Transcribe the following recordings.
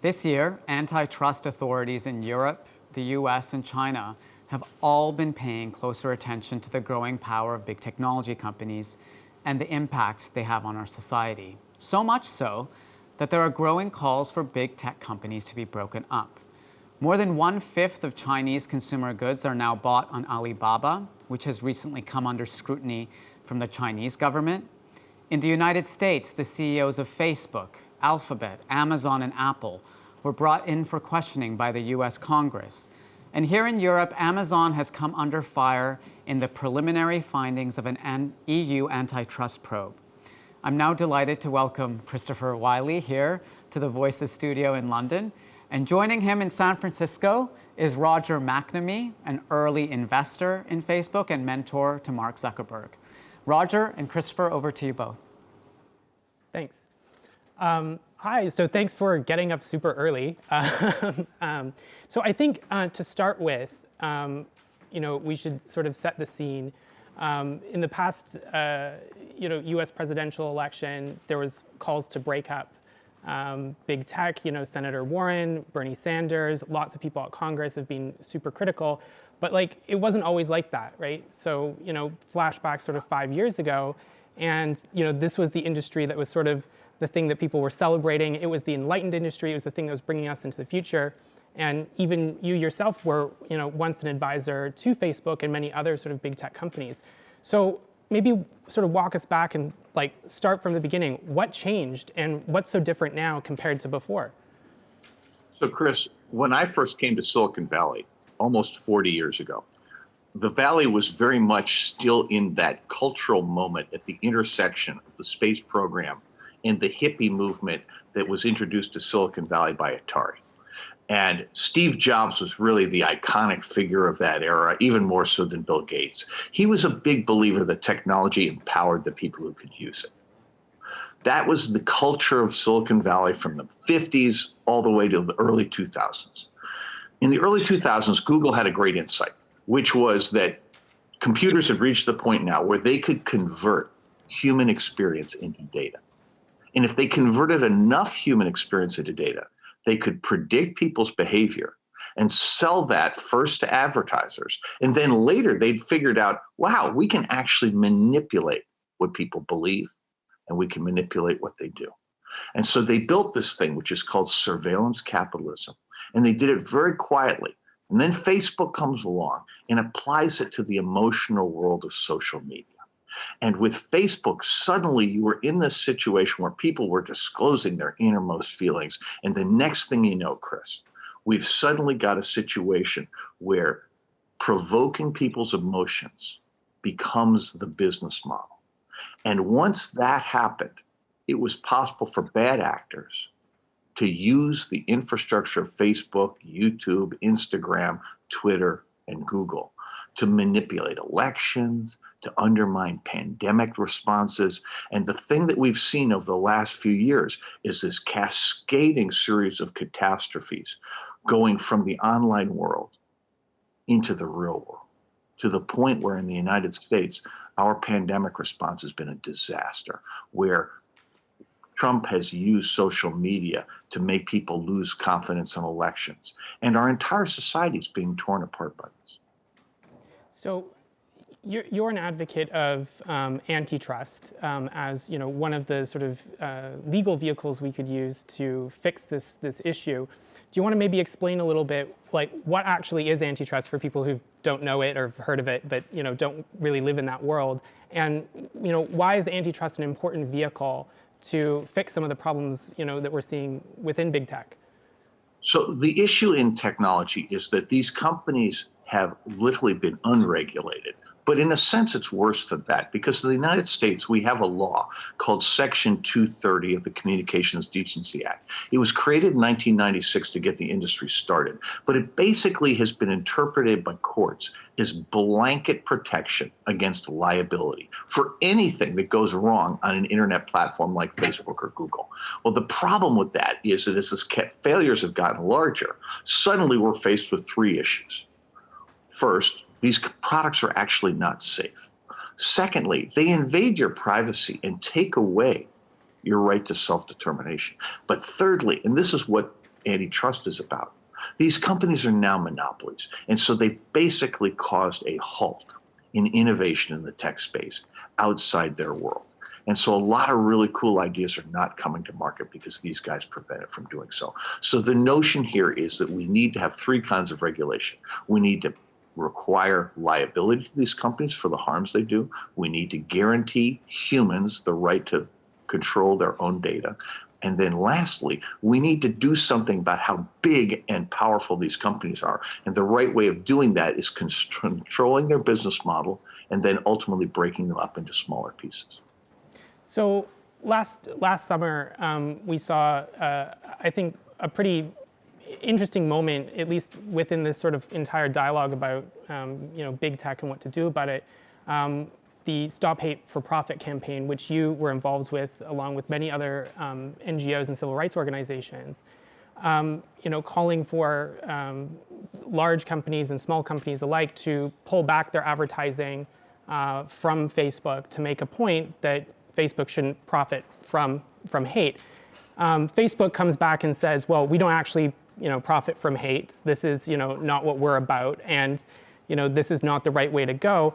This year, antitrust authorities in Europe, the US, and China have all been paying closer attention to the growing power of big technology companies and the impact they have on our society. So much so that there are growing calls for big tech companies to be broken up. More than 1/5 of Chinese consumer goods are now bought on Alibaba, which has recently come under scrutiny from the Chinese government. In the United States, the CEOs of Facebook, Alphabet, Amazon, and Apple were brought in for questioning by the US Congress. And here in Europe, Amazon has come under fire in the preliminary findings of an EU antitrust probe. I'm now delighted to welcome Christopher Wylie here to the Voices studio in London. And joining him in San Francisco is Roger McNamee, an early investor in Facebook and mentor to Mark Zuckerberg. Roger and Christopher, over to you both. Thanks. Hi, so thanks for getting up super early. So I think to start with, we should sort of set the scene. In the past, U.S. presidential election, there was calls to break up big tech. Senator Warren, Bernie Sanders, lots of people at Congress have been super critical, but it wasn't always like that, right? So flashback sort of 5 years ago, and this was the industry that was sort of the thing that people were celebrating. It was the enlightened industry. It was the thing that was bringing us into the future. And even you yourself were, once an advisor to Facebook and many other sort of big tech companies. So maybe sort of walk us back and start from the beginning. What changed and what's so different now compared to before? So Chris, when I first came to Silicon Valley almost 40 years ago, the Valley was very much still in that cultural moment at the intersection of the space program and the hippie movement that was introduced to Silicon Valley by Atari. And Steve Jobs was really the iconic figure of that era, even more so than Bill Gates. He was a big believer that technology empowered the people who could use it. That was the culture of Silicon Valley from the 50s all the way to the early 2000s. In the early 2000s, Google had a great insight, which was that computers had reached the point now where they could convert human experience into data. And if they converted enough human experience into data, they could predict people's behavior and sell that first to advertisers. And then later they'd figured out, wow, we can actually manipulate what people believe and we can manipulate what they do. And so they built this thing, which is called surveillance capitalism. And they did it very quietly. And then Facebook comes along and applies it to the emotional world of social media. And with Facebook, suddenly you were in this situation where people were disclosing their innermost feelings. And the next thing you know, Chris, we've suddenly got a situation where provoking people's emotions becomes the business model. And once that happened, it was possible for bad actors to use the infrastructure of Facebook, YouTube, Instagram, Twitter, and Google to manipulate elections, to undermine pandemic responses. And the thing that we've seen over the last few years is this cascading series of catastrophes going from the online world into the real world, to the point where in the United States, our pandemic response has been a disaster, where Trump has used social media to make people lose confidence in elections. And our entire society is being torn apart by this. So you're an advocate of antitrust as one of the sort of legal vehicles we could use to fix this issue. Do you want to maybe explain a little bit what actually is antitrust for people who don't know it or have heard of it but don't really live in that world? And why is antitrust an important vehicle to fix some of the problems that we're seeing within big tech? So the issue in technology is that these companies have literally been unregulated. But in a sense, it's worse than that, because in the United States, we have a law called Section 230 of the Communications Decency Act. It was created in 1996 to get the industry started, but it basically has been interpreted by courts as blanket protection against liability for anything that goes wrong on an internet platform like Facebook or Google. Well, the problem with that is that as failures have gotten larger, suddenly we're faced with three issues. First, these products are actually not safe. Secondly, they invade your privacy and take away your right to self-determination. But thirdly, and this is what antitrust is about. These companies are now monopolies. And so they've basically caused a halt in innovation in the tech space outside their world. And so a lot of really cool ideas are not coming to market because these guys prevent it from doing so. So the notion here is that we need to have three kinds of regulation. We need to require liability to these companies for the harms they do. We need to guarantee humans the right to control their own data. And then lastly, we need to do something about how big and powerful these companies are. And the right way of doing that is controlling their business model and then ultimately breaking them up into smaller pieces. So last summer, we saw, I think, a pretty interesting moment, at least within this sort of entire dialogue about big tech and what to do about it. The Stop Hate for Profit campaign, which you were involved with, along with many other NGOs and civil rights organizations, calling for large companies and small companies alike to pull back their advertising from Facebook to make a point that Facebook shouldn't profit from hate. Facebook comes back and says, well, we don't actually profit from hate. This is not what we're about, and this is not the right way to go.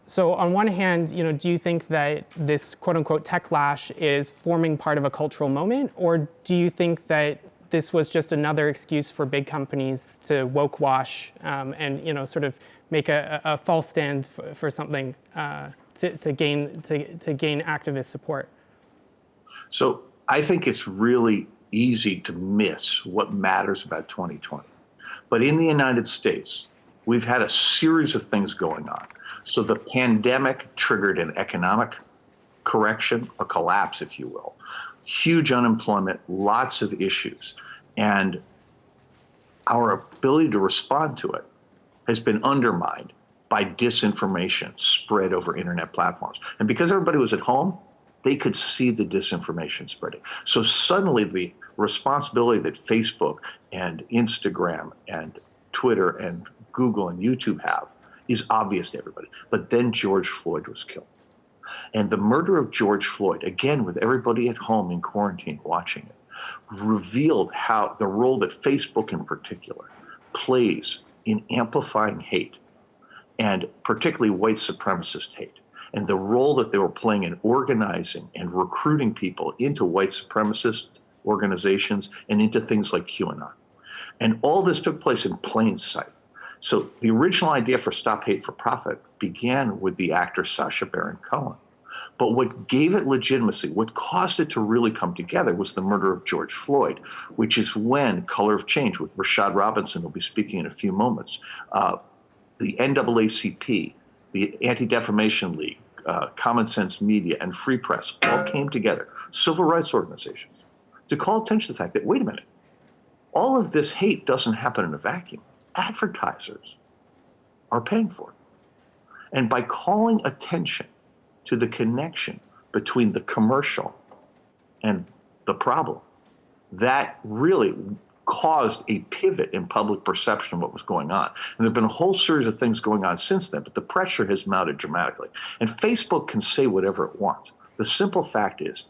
So on one hand, do you think that this quote-unquote techlash is forming part of a cultural moment, or do you think that this was just another excuse for big companies to woke wash and sort of make a false stand for something to gain activist support? So I think it's really easy to miss what matters about 2020. But in the United States, we've had a series of things going on. So the pandemic triggered an economic correction, a collapse, if you will, huge unemployment, lots of issues. And our ability to respond to it has been undermined by disinformation spread over internet platforms. And because everybody was at home, they could see the disinformation spreading. So suddenly the responsibility that Facebook and Instagram and Twitter and Google and YouTube have is obvious to everybody. But then George Floyd was killed. And the murder of George Floyd, again, with everybody at home in quarantine watching it, revealed how the role that Facebook in particular plays in amplifying hate, and particularly white supremacist hate, and the role that they were playing in organizing and recruiting people into white supremacist organizations and into things like QAnon. And all this took place in plain sight. So the original idea for Stop Hate for Profit began with the actor Sacha Baron Cohen. But what gave it legitimacy, what caused it to really come together, was the murder of George Floyd, which is when Color of Change, with Rashad Robinson, who'll be speaking in a few moments, the NAACP, the Anti-Defamation League, Common Sense Media, and Free Press all came together, civil rights organizations, to call attention to the fact that, wait a minute, all of this hate doesn't happen in a vacuum. Advertisers are paying for it. And by calling attention to the connection between the commercial and the problem, that really caused a pivot in public perception of what was going on. And there have been a whole series of things going on since then, but the pressure has mounted dramatically. And Facebook can say whatever it wants. The simple fact is,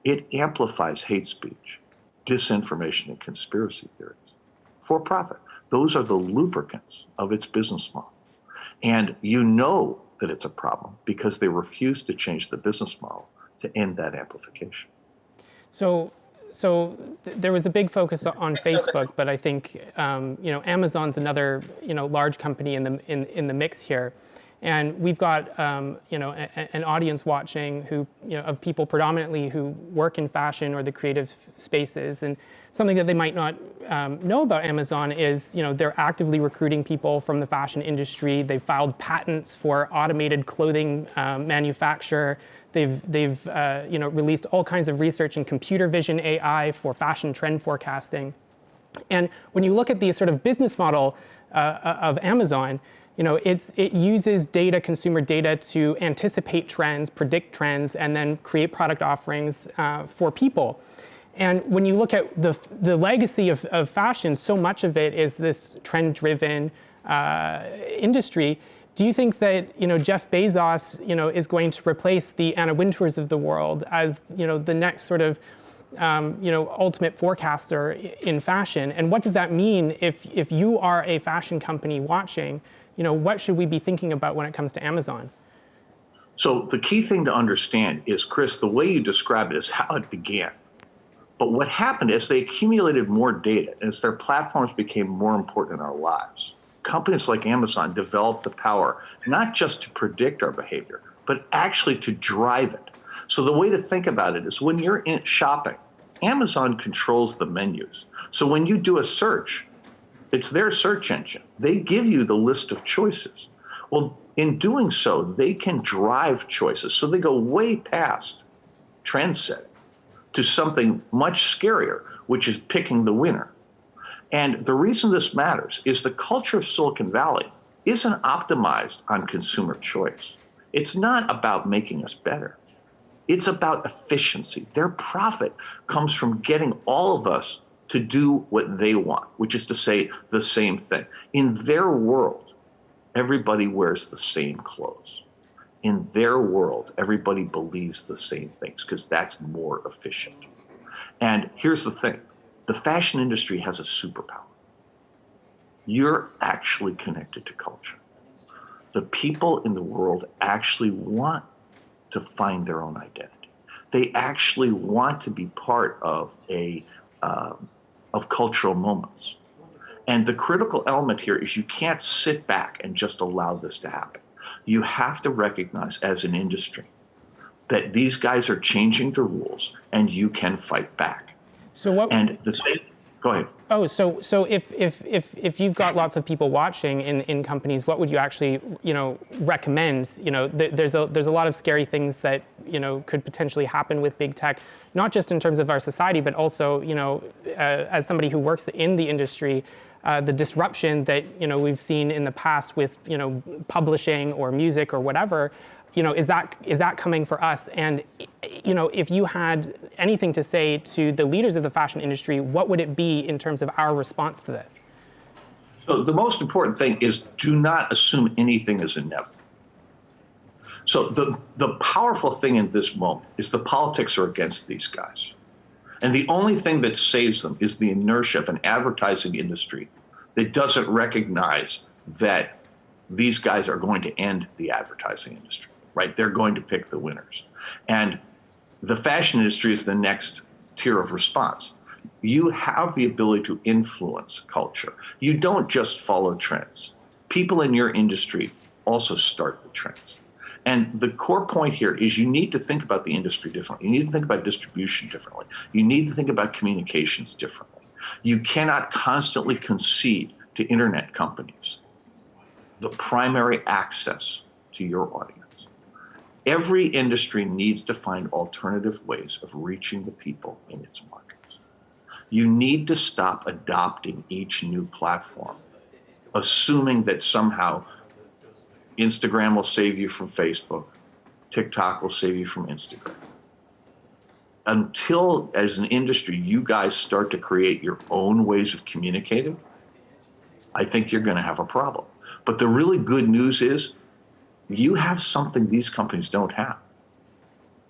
it amplifies hate speech, disinformation, and conspiracy theories for profit. Those are the lubricants of its business model. And you know that it's a problem because they refuse to change the business model to end that amplification. So there was a big focus on Facebook, but I think Amazon's another large company in the mix here, and we've got an audience watching who of people predominantly who work in fashion or the creative spaces, and something that they might not know about Amazon is they're actively recruiting people from the fashion industry. They've filed patents for automated clothing manufacture. They've released all kinds of research in computer vision AI for fashion trend forecasting. And when you look at the sort of business model of Amazon, it uses consumer data to anticipate trends, predict trends, and then create product offerings for people. And when you look at the legacy of fashion, so much of it is this trend-driven industry. Do you think that Jeff Bezos is going to replace the Anna Wintours of the world as the next sort of ultimate forecaster in fashion. And what does that mean if you are a fashion company watching? What should we be thinking about when it comes to Amazon? So the key thing to understand is, Chris, the way you describe it is how it began. But what happened is they accumulated more data as their platforms became more important in our lives. Companies like Amazon developed the power not just to predict our behavior, but actually to drive it. So the way to think about it is when you're in shopping, Amazon controls the menus. So when you do a search, it's their search engine. They give you the list of choices. Well, in doing so, they can drive choices. So they go way past trend setting to something much scarier, which is picking the winner. And the reason this matters is the culture of Silicon Valley isn't optimized on consumer choice. It's not about making us better. It's about efficiency. Their profit comes from getting all of us to do what they want, which is to say the same thing. In their world, everybody wears the same clothes. In their world, everybody believes the same things because that's more efficient. And here's the thing, the fashion industry has a superpower. You're actually connected to culture. The people in the world actually want to find their own identity. They actually want to be part of of cultural moments. And the critical element here is you can't sit back and just allow this to happen. You have to recognize as an industry that these guys are changing the rules and you can fight back. So what? And the same, go ahead. Oh, so if you've got lots of people watching in companies, what would you actually recommend? There's a lot of scary things that could potentially happen with big tech, not just in terms of our society, but also as somebody who works in the industry, the disruption that we've seen in the past with publishing or music or whatever. Is that coming for us? And if you had anything to say to the leaders of the fashion industry, what would it be in terms of our response to this? So the most important thing is do not assume anything is inevitable. So the powerful thing in this moment is the politics are against these guys. And the only thing that saves them is the inertia of an advertising industry that doesn't recognize that these guys are going to end the advertising industry. Right? They're going to pick the winners. And the fashion industry is the next tier of response. You have the ability to influence culture. You don't just follow trends. People in your industry also start the trends. And the core point here is you need to think about the industry differently. You need to think about distribution differently. You need to think about communications differently. You cannot constantly concede to internet companies the primary access to your audience. Every industry needs to find alternative ways of reaching the people in its markets. You need to stop adopting each new platform, assuming that somehow Instagram will save you from Facebook, TikTok will save you from Instagram. Until, as an industry, you guys start to create your own ways of communicating, I think you're going to have a problem. But the really good news is, you have something these companies don't have.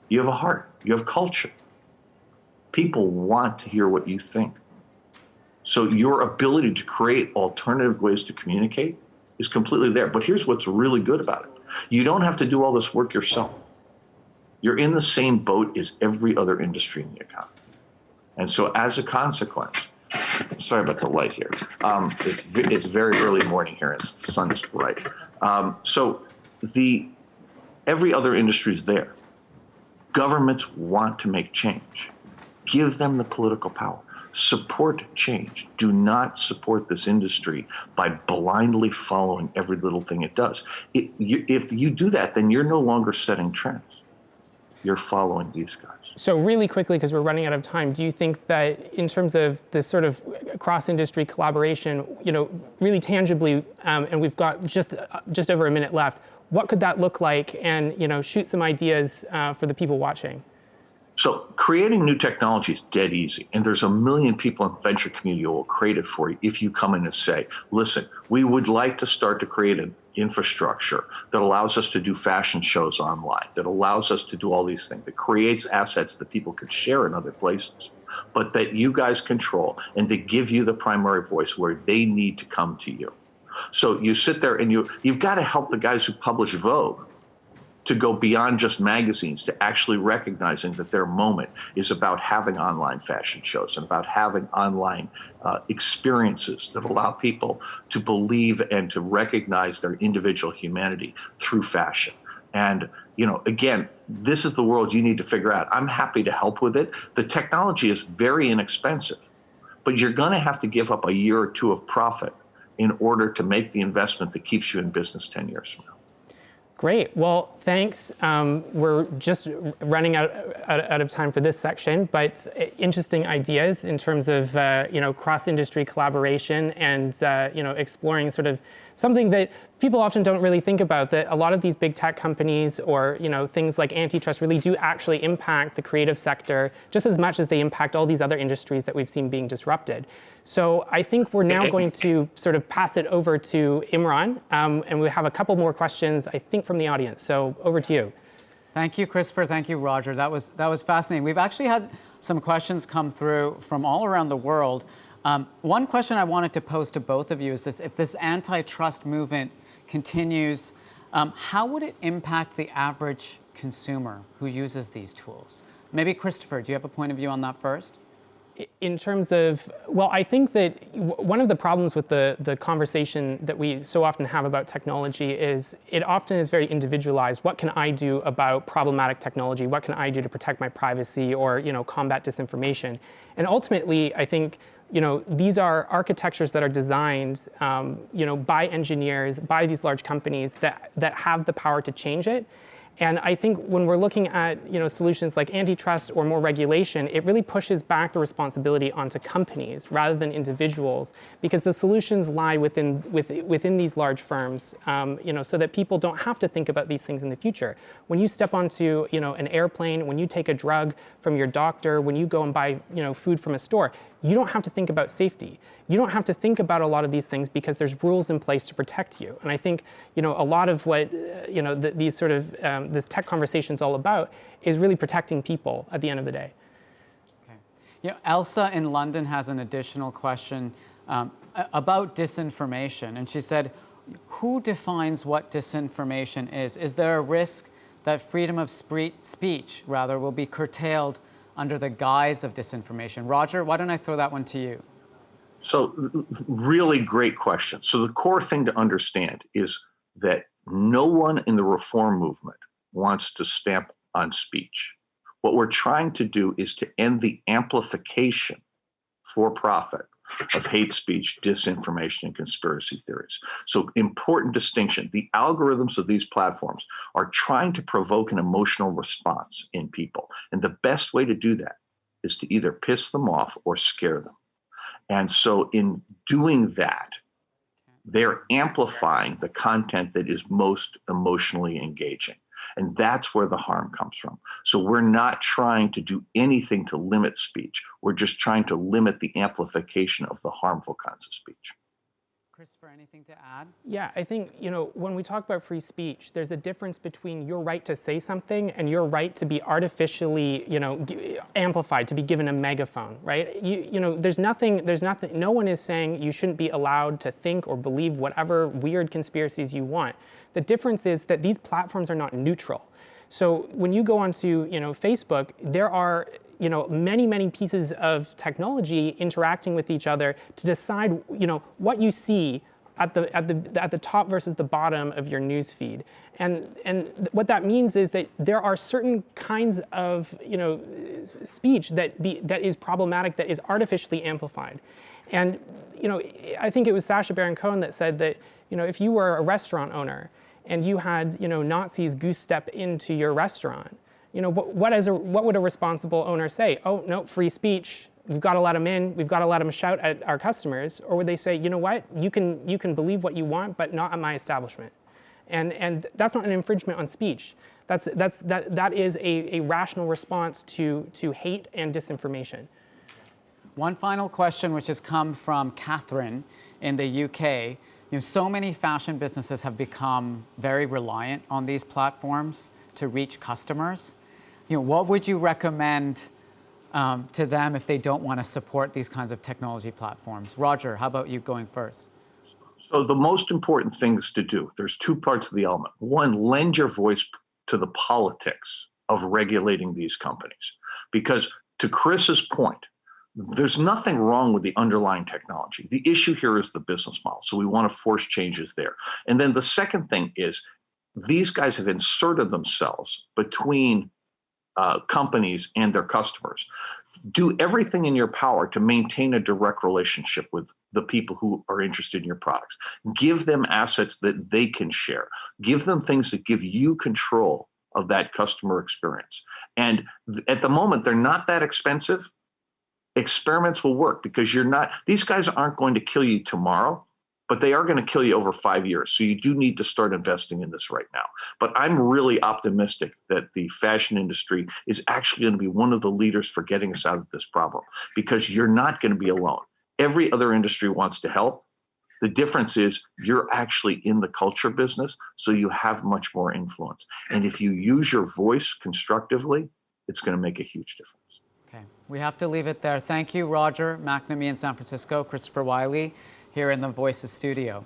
You have a heart, you have culture. People want to hear what you think. So your ability to create alternative ways to communicate is completely there. But here's what's really good about it. You don't have to do all this work yourself. You're in the same boat as every other industry in the economy. And so as a consequence, sorry about the light here. It's very early morning here and the sun is bright. Every other industry is there. Governments want to make change. Give them the political power. Support change. Do not support this industry by blindly following every little thing it does. If you do that, then you're no longer setting trends. You're following these guys. So really quickly, because we're running out of time, do you think that in terms of this sort of cross-industry collaboration, really tangibly, and we've got just over a minute left, what could that look like? And shoot some ideas for the people watching. So creating new technology is dead easy. And there's a million people in the venture community who will create it for you if you come in and say, listen, we would like to start to create infrastructure that allows us to do fashion shows online, that allows us to do all these things, that creates assets that people could share in other places, but that you guys control, and to give you the primary voice where they need to come to you. So you sit there and you've got to help the guys who publish Vogue to go beyond just magazines, to actually recognizing that their moment is about having online fashion shows and about having online experiences that allow people to believe and to recognize their individual humanity through fashion. And, again, this is the world you need to figure out. I'm happy to help with it. The technology is very inexpensive, but you're going to have to give up a year or two of profit in order to make the investment that keeps you in business 10 years from now. Great. Well, thanks. We're just running out of time for this section, but interesting ideas in terms of cross-industry collaboration and exploring sort of something that people often don't really think about, that a lot of these big tech companies or things like antitrust really do actually impact the creative sector just as much as they impact all these other industries that we've seen being disrupted. So I think we're now going to sort of pass it over to Imran, and we have a couple more questions, I think, from the audience. So over to you. Thank you, Christopher. Thank you, Roger. That was fascinating. We've actually had some questions come through from all around the world. One question I wanted to pose to both of you is this: if this antitrust movement continues, how would it impact the average consumer who uses these tools? Maybe Christopher, do you have a point of view on that first? In terms of, well, I think that one of the problems with the conversation that we so often have about technology is it often is very individualized. What can I do about problematic technology? What can I do to protect my privacy or combat disinformation? And ultimately, I think these are architectures that are designed by engineers, by these large companies that have the power to change it. And I think when we're looking at solutions like antitrust or more regulation, it really pushes back the responsibility onto companies rather than individuals, because the solutions lie within these large firms, so that people don't have to think about these things in the future. When you step onto an airplane, when you take a drug from your doctor, when you go and buy food from a store, you don't have to think about safety. You don't have to think about a lot of these things because there's rules in place to protect you. And I think a lot of what these sort of this tech conversation is all about is really protecting people at the end of the day. Okay. Elsa in London has an additional question about disinformation, and she said, "Who defines what disinformation is? Is there a risk that freedom of speech will be curtailed under the guise of disinformation?" Roger, why don't I throw that one to you? So really great question. So the core thing to understand is that no one in the reform movement wants to stamp on speech. What we're trying to do is to end the amplification for profit of hate speech, disinformation, and conspiracy theories. So important distinction. The algorithms of these platforms are trying to provoke an emotional response in people. And the best way to do that is to either piss them off or scare them. And so in doing that, they're amplifying the content that is most emotionally engaging. And that's where the harm comes from. So we're not trying to do anything to limit speech. We're just trying to limit the amplification of the harmful kinds of speech. Christopher, anything to add? Yeah, I think, when we talk about free speech, there's a difference between your right to say something and your right to be artificially, amplified, to be given a megaphone, right? There's nothing, no one is saying you shouldn't be allowed to think or believe whatever weird conspiracies you want. The difference is that these platforms are not neutral. So when you go onto, Facebook, there are many pieces of technology interacting with each other to decide, what you see at the top versus the bottom of your news feed. And what that means is that there are certain kinds of, speech that is problematic, that is artificially amplified. And, I think it was Sacha Baron Cohen that said that, if you were a restaurant owner and you had, Nazis goose step into your restaurant, what would a responsible owner say? Oh, no, free speech. We've got to let them in. We've got to let them shout at our customers. Or would they say, you know what? You can believe what you want, but not at my establishment. And that's not an infringement on speech. That is a rational response to hate and disinformation. One final question, which has come from Catherine in the UK. So many fashion businesses have become very reliant on these platforms to reach customers. What would you recommend to them if they don't want to support these kinds of technology platforms? Roger, how about you going first? So the most important things to do, there's two parts of the element. One, lend your voice to the politics of regulating these companies. Because to Chris's point, there's nothing wrong with the underlying technology. The issue here is the business model. So we want to force changes there. And then the second thing is these guys have inserted themselves between companies and their customers. Do everything in your power to maintain a direct relationship with the people who are interested in your products. Give them assets that they can share. Give them things that give you control of that customer experience. And at the moment, they're not that expensive. Experiments will work because these guys aren't going to kill you tomorrow, but they are going to kill you over 5 years. So you do need to start investing in this right now. But I'm really optimistic that the fashion industry is actually going to be one of the leaders for getting us out of this problem, because you're not going to be alone. Every other industry wants to help. The difference is you're actually in the culture business, so you have much more influence. And if you use your voice constructively, it's going to make a huge difference. Okay, we have to leave it there. Thank you, Roger McNamee in San Francisco, Christopher Wylie here in the Voices studio.